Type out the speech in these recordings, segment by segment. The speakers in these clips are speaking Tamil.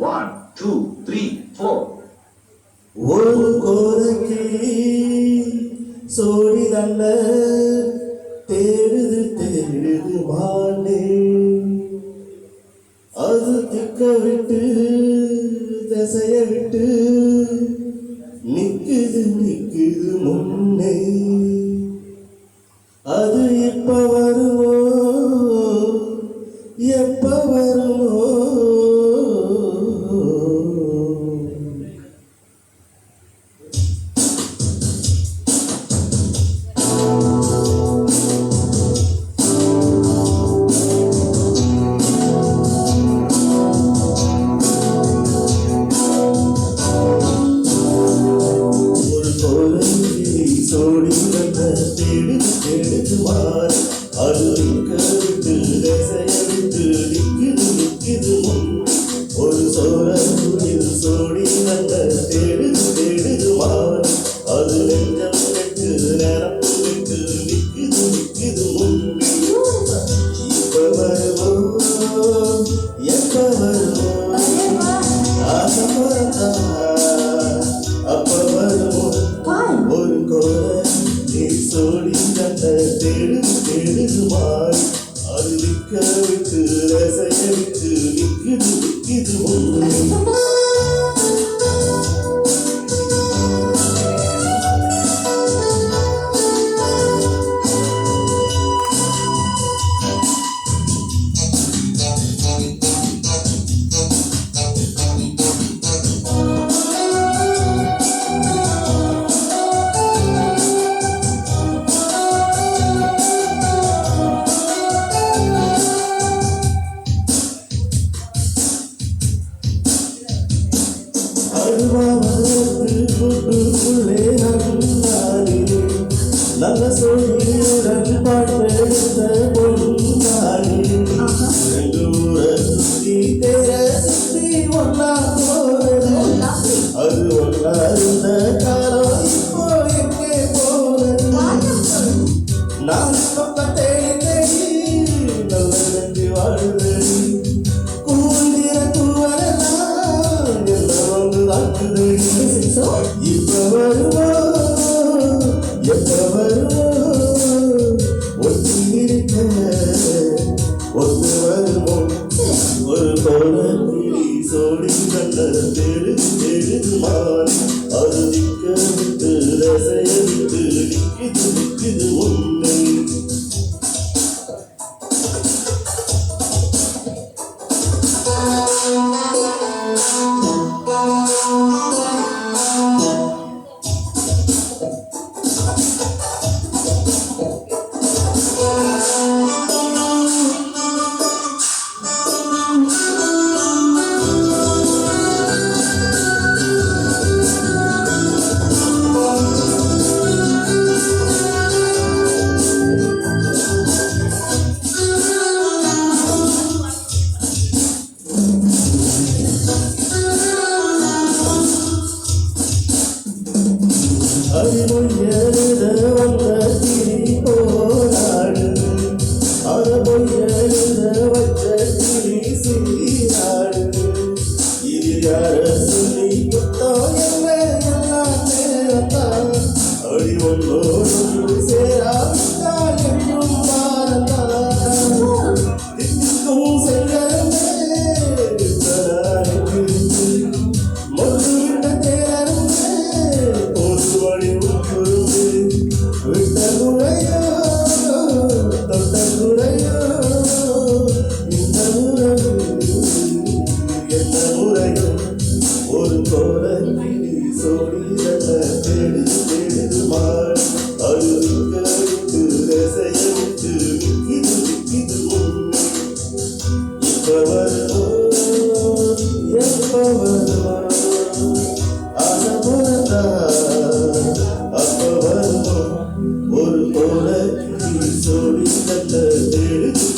1, 2, 3, 4. ஒரு கோரைக்கு சோடி தள்ள தேடுது மானே அது திக்க விட்டு திசைய விட்டு நிக்குது முன்னே அது எப்ப வருமோ எப்ப வருமோ சோடி வந்த தேடுது மாறி அது விட்டு திசைய விட்டு நிக்குது முன் ஒரு சோழத்தில் சோடி வந்த தேடுது மாறி அது நெஞ்சம் விட்டு நேரம் விட்டு நிக்குது முன் இப்ப வருவோ எப்ப வருவோ ஆசை அப்ப வருவோ ஒரு கோர நீ சோடி கண்ட தேடுது மாறி அது விக்க விட்டு ரசைய விட்டு நிக்குது கூட்டுக்குள்ளே நன்னாரி நல்ல சொல்லியுடன் பாட்டெடுத்த பொன்னாரி ரெண்டு ஊரை சுற்றி தேர சுற்றி ஒன்னா போறது அது ஒன்னா இருந்த காலம் இப்போ எங்கே போனது நான் பக்கம் தேடி தேடி நல்ல நன்றி வாழுதடி இப்ப வருவோ எப்ப வருவோ ஒட்டி இருக்க ஒத்து வருமோ ஒரு கோலி சோடி கண்ட தேடுது மாறி அது திக்க விட்டு ரசைய விட்டு நிக்குது உண்மை அறிவொய்யருத வந்த கிளி போராடு அறவொய்யருத வச்ச கிளி சீராடு இது யார சொல்லி குத்தோ என்ன எல்லாம் நேரத்தான் அடி ஒன்றோடு சேராவிட்டால் என்றும் மாறத்தான் திக்கும் செய்யறமே மொழிவிட்ட தேரமே விட்ட குறையோ தொட்ட குறையோ இந்த உறவு என்ன முறையோ ஒரு கோர சோடி தேடுது மாறி அது விட்டு ரசைய விட்டு நிக்குது முன்னே இப்ப வருவோ எப்ப வருவோ ஆசை போறதா அப்ப வருவோ ஒரு கோலி சோடி கண்ட தேடுது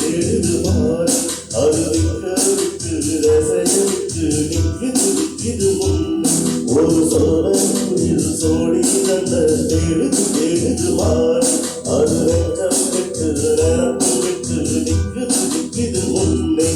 மாறி அது விக்க விட்டு ரசைய விட்டு நிக்குது முன்னே ஒரு சோடி கண்ட தேடுது மாறி அது வெக்கம் விட்டு நிரப்பு விட்டு நிக்குது முன்னே.